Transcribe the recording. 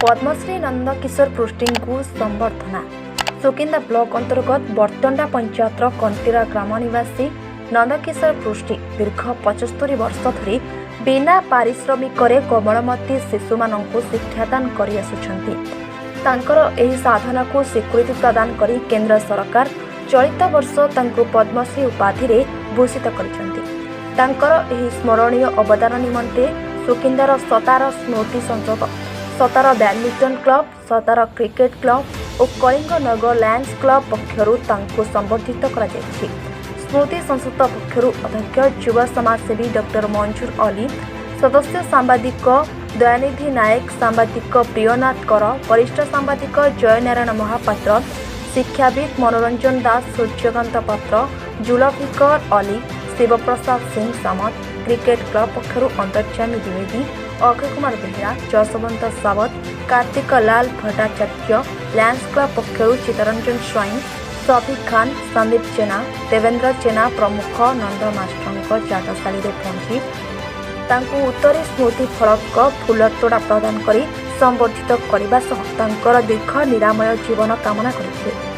पद्मश्री नंदकिशोर पृष्टि को संबर्धना। सुकिंदा ब्लॉक अंतर्गत बर्तंडा पंचायतर कंटीरा ग्राम निवासी नंदकिशोर पृष्टि दीर्घ 75 वर्ष धरी बिना पारिश्रमिक कोमलमती शिशु मानक शिक्षादान कर साधना को स्वीकृति प्रदान करी केंद्र सरकार चलित वर्ष तांको पद्मश्री उपाधि रे भूषित कर स्मरणीय अवदान निमंते सुकिंदार Satar Smruti Sansad, Satar badminton club, Satar cricket club और कलिंग नगर लैंड्स क्लब पक्षरु तांको संबर्धित करा जायछि। स्मृति संसद पक्षरु अध्यक्ष युवा समाजसेवी डॉक्टर मंजूर अली, सदस्य सांबादिक दयानिधि नायक, सांबादिक प्रियनाथ कर, वरिष्ठ सांबादिक जयनारायण महापात्र, शिक्षाविद मनोरंजन दास, सूर्यकांत पात्र, जुल्फिकर अली, शिवप्रसाद सिंह सामत, क्रिकेट क्लब पक्षरु अंतर्यामी द्विवेदी, अक्षय कुमार बेहरा, जसवंत सावत, कार्तिक लाल भट्टाचार्य, लैंड्स क्लब पक्षरु चितरंजन स्वाई, सफिक खान, संदीप जेना, देवेंद्र जेना प्रमुख नंद मास्टर चाटशाली पहुंची तांको उत्तरी स्मृति फलक फूलतोड़ा प्रदान करी संबर्धित करने दीर्घ निरामय जीवन कामना करथिले।